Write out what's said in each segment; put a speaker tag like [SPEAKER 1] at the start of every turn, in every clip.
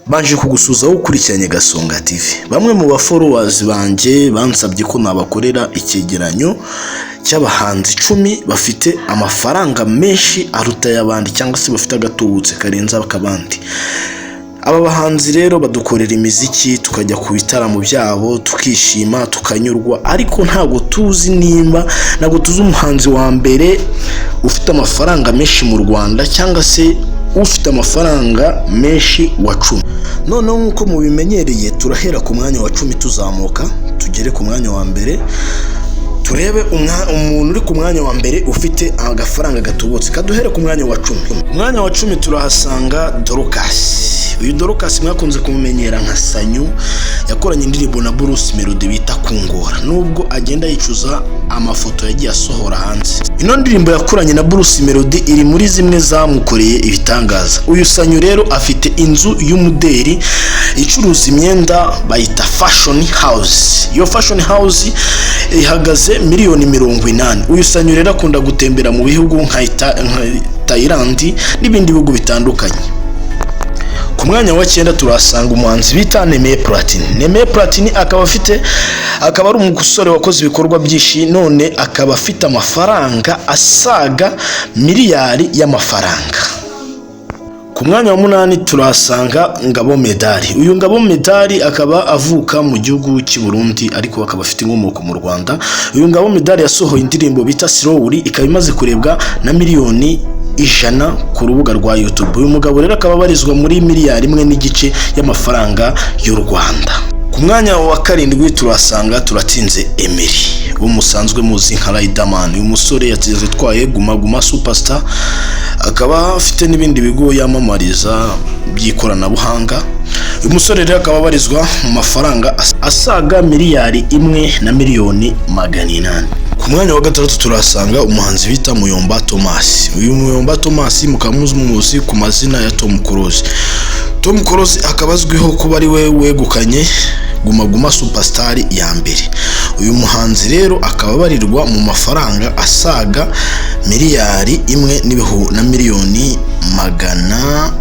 [SPEAKER 1] Banje kugusuza ukurikiranye Gasonga TV. Bamwe mu ba followers banje bansabye ko nabakorera icyegeranyo cy'abahanzi 10 bafite amafaranga menshi aruta y'abandi cyangwa se bafite agatubutse karenza bakabandi. Aba bahanzi rero badukorera imiziki tukajya ku bitaramo byabo tukishima tukanyurwa, ariko ntago tuzi nimba ntago tuzi umuhanzi wa mbere ufite amafaranga menshi mu Rwanda cyangwa se ufite amafaranga menshi wa 10. Noneho nkuko mubimenyereye turahera ku mwanya wa 10 tuzamuka tugere ku mwanya wa mbere, turebe umuntu uri ku mwanya wa mbere ufite agafaranga gatubutse. Kaduhere ku mwanya wa 10. Umwanya wa 10 turahasanga Dorcas. Uyu Dorcas mwakunze kumumenyera nka Sanyu, yakoranye indirimbo na Bruce Melody bita Kungora, nubwo agenda yicuza amafoto yagiye asohora hanze. Ino ndirimbo yakoranye na Bruce Melody iri muri zimwe zamukoreye ibitangaza. Uyu Sanyu rero afite inzu y'umuderi icuruza imyenda bayita Fashion House. Iyo Fashion House ihagaze miliyoni 80. Uyu Sanyu rero akunda gutembera mu bihugu nka Thailand n'ibindi bihugu bitandukanye. Ku mwanya wa 9 turasanga umuhanzi bita Nemeye Platini. Nemeye Platini akaba ari umusore wakoze ibikorwa byinshi, none akaba afite amafaranga asaga miliyari y'amafaranga. Ku mwanya wa 8 turasanga Ngabo Medali. Uyu Ngabo Medali akaba avuka mu gihugu cy'u Burundi ariko akaba afite inkomoko mu Rwanda. Uyu Ngabo Medali yasohoye indirimbo bita Slowly ikaba imaze kurebwa na miliyoni 100 ku rubuga rwa YouTube. Uyu mugabo rero akaba barizwa muri miliyari 1.5 y'amafaranga y'u Rwanda. Ku mwanya wa 7 turasanga Turatinze Emery, umusanzwe muzi nka Riderman. Uyu musore yatwaye Guma Guma Superstar, akaba afite n'ibindi bigo yamamariza by'ikoranabuhanga. Uyu musore rero akaba barizwa mu mafaranga asaga miliyari 1 na miliyoni 800. Ku mwanya wa 3 turasanga umuhanzi bita Muyomba Thomas. Uyu Muyomba Thomas mukamuzi ku mazina ya Tom Close. Tom Close akaba azwiho kuba ari we wegukanye Guma Guma Superstar ya mbere. Uyu muhanzi rero akaba barirwa mu mafaranga asaga miliyari 1 na miliyoni 900.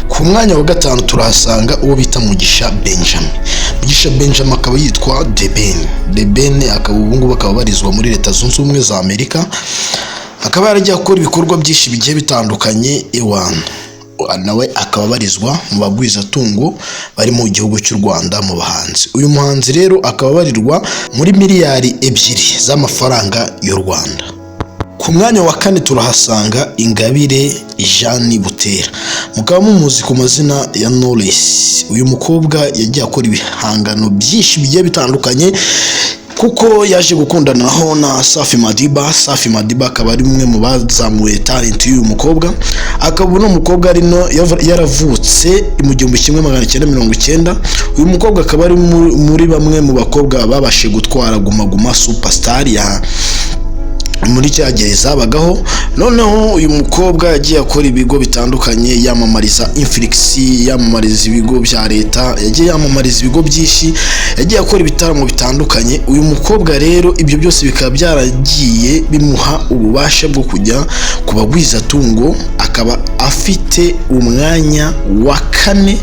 [SPEAKER 1] Ku mwanya wa 5 turahasanga uwo bita Mugisha Benjamin. Mugisha Benjamin akaba yitwa The Ben akaba ubungu bakaba barizwa muri Leta Zunze Ubumwe za Amerika. Akaba yaragiye gukora ibikorwa byinshi bigiye bitandukanye ewana. Nawe akaba barizwa mu bagwiza tungo bari mu gihugu cy'u Rwanda mu bahanzi. Uyu muhanzi rero akaba barirwa muri miliyari 2 z'amafaranga y'u Rwanda. Ku mwanya wa 4 turahasanga Ingabire Jeanne Butera. Mukaba mumuzi ku mazina ya Knowless. Uyu mukobwa yagiye akora ibihangano byinshi bigiye bitandukanye kuko yaje gukundanaho na Safi Madiba. Safi Madiba akaba ari umwe mu bazamuye talent y'uyu mukobwa. Akaba uno mukobwa arino yaravutse mu 1990. Uyu mukobwa akaba ari muri bamwe mu bakobwa babashe gutwara Guma Guma Superstar ya muri cyagereza abagaho. Noneho uyu mukobwa yagiye akora ibigo bitandukanye yamamariza Inflix, yamamariza ibigo bya leta, yagiye yamamariza ibigo byinshi, yagiye akora ibitaramo bitandukanye. Uyu mukobwa rero ibyo byose bikaba byaragiye bimuha ububasha bwo kujya kubagwiza tungo. Akaba afite umwanya wa 4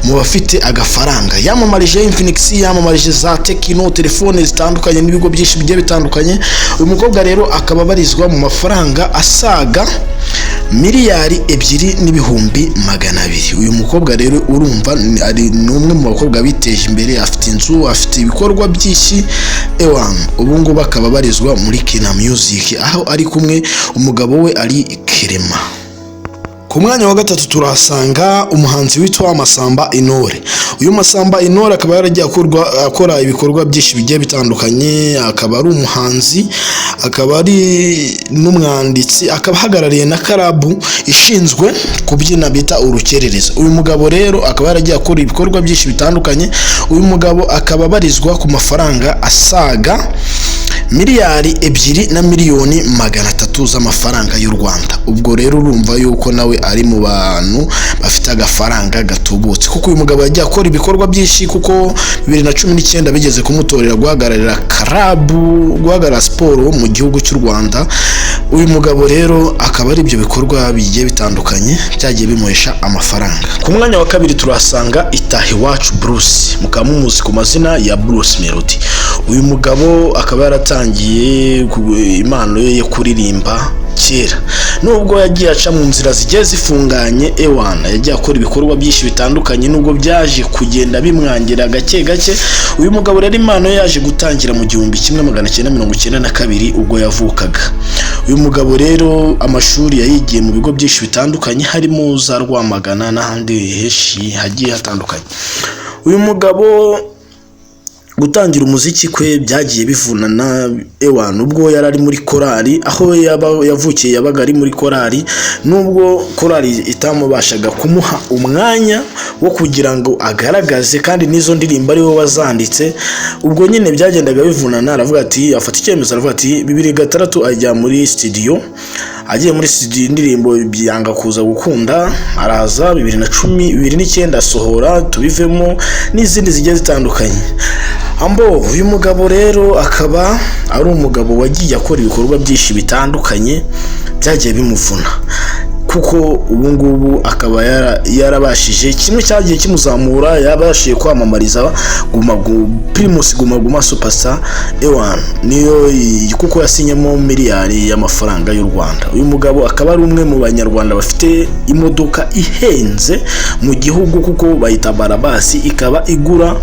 [SPEAKER 1] mu bafite agafaranga. Yamamarije Infinix, yamamarije za Tecno, telefone zitandukanye n'ibigo byinshi bigiye bitandukanye. Uyu mukobwa rero akaba barizwa mu mafaranga asaga miliyari 2 n'ibihumbi 200. Uyu mukobwa rero urumva ari numwe mu bakobwa biteje imbere, afite inzu, afite ibikorwa byinshi ewana. Ubungu bakaba barizwa muri Kina Music aho ari kumwe umugabo we ari Kirema. Ku mwanya wa 3 turahasanga umuhanzi witwa Masamba Intore. Uyu Masamba Intore akaba yaragiye akora ibikorwa byinshi bigiye bitandukanye. Akaba ari umuhanzi, akaba ari n'umwanditsi, akaba hagarariye na karabu ishinzwe kubyina bita Urukerereza. Uyu mugabo rero akaba yaragiye akora ibikorwa byinshi bitandukanye. Uyu mugabo akaba barizwa ku mafaranga asaga miliyari 2 na miliyoni 300 z'amafaranga y'u Rwanda. Ubwo rero urumva yuko nawe ari mu bantu bafite agafaranga gatubutse, kuko uyu mugabo yagiye akora ibikorwa byinshi, kuko 2019 bigeze kumutorera guhagararira guhagarara siporo mu gihugu cy'u Rwanda. Uyu mugabo rero akaba ari ibyo bikorwa bigiye bitandukanye byagiye bimuhesha amafaranga. Ku mwanya wa kabiri turasanga Itahiwacu Bruce, mukamumuzi ku mazina ya Bruce Melody. Uyu mugabo akaba yaratangiye impano ye yo kuririmba kera, nubwo yagiye aca mu nzira zigiye zifunganye. Yagiye akora ibikorwa byinshi bitandukanye, nubwo byaje kugenda bimwangira gake gake. Uyu mugabo rero impano yaje gutangira mu 1992 ubwo yavukaga. Uyu mugabo rero amashuri yayigiye mu bigo byinshi bitandukanye, harimo za Rwamagana n'ahandi heshi hagiye hatandukanye. Uyu mugabo gutangira umuziki kwe byagiye bivunana. Ubwo yari ari muri korali, aho yavukiye yabaga ari muri korali, nubwo korali itamubashaga kumuha umwanya wo kugira ngo agaragaze, kandi n'izo ndirimbo ari we wazanditse. Ubwo nyine byagendaga bivunana, aravuga ati afata icyemezo, aravuga ati 2006 ajya muri studio. Agiye muri studio indirimbo byanga kuza gukunda, araza 2010 asohora Tubivemo n'izindi zigiye zitandukanye. Uyu mugabo rero akaba ari umugabo wagiye akora ibikorwa byinshi bitandukanye byagiye bimuvuna, kuko ubu ngubu akaba yarabashije kimwe cyagiye kimuzamura, yabashije kwamamariza Primus Guma Superstar niyo kuko yasinyemo miliyari y'amafaranga y'u Rwanda. Uyu mugabo akaba ari umwe mu banyarwanda bafite imodoka ihenze mu gihugu, kuko bayita Barabasi, ikaba igura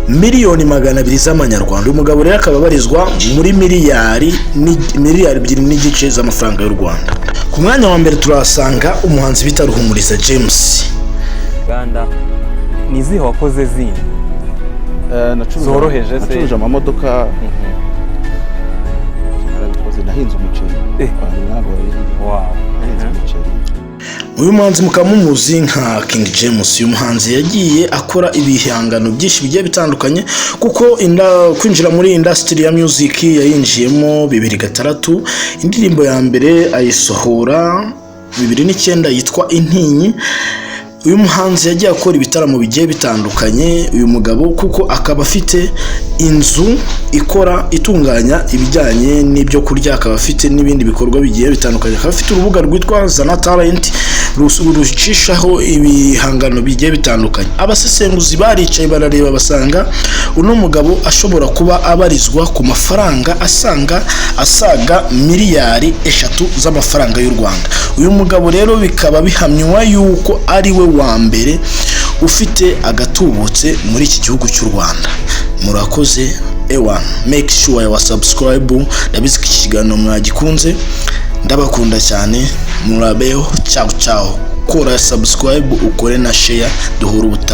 [SPEAKER 1] miliyoni 200 z'amanyarwanda. Uyu mugabo rero akaba barizwa muri miliyari 2 n'igice z'amafaranga y'u Rwanda. Ku mwanya wa mbere turasanga umuhanzi bita Ruhumuriza James.
[SPEAKER 2] Uganda nizihe wakoze zindi zoroheje se?
[SPEAKER 3] Nacuruje amamodoka, narabikoze, nahinze umuceri. Nahinze umuceri.
[SPEAKER 1] Uyu muhanzi mukamumuzi nka King James. Uyu muhanzi yagiye akora ibihangano byinshi bigiye bitandukanye, kuko kwinjira muri industry ya music yayinjiyemo 2006. Indirimbo ya mbere ayisohora 2009 yitwa Intinyi. Uyu muhanzi yagiye akora ibitaramo bigiye bitandukanye. Uyu mugabo kuko akaba afite inzu itunganya ibijyanye n'ibyo kurya, akaba afite n'ibindi bikorwa bigiye bitandukanye. Akaba afite urubuga rwitwa Zana Talent rucishaho ibihangano bigiye bitandukanye. Abasesenguzi baricaye barareba basanga uno mugabo ashobora kuba abarizwa ku mafaranga asaga miliyari 3 z'amafaranga y'u Rwanda. Uyu mugabo rero bikaba bihamywa yuko ari we wa mbere ufite agatubutse muri iki gihugu cy'u Rwanda. Murakoze make sure you subscribe. Ndabizi ko ikiganiro mwagikunze, ndabakunda cyane, murabeho. Ciao kora subscribe, ukore na share, duhura ubutaha.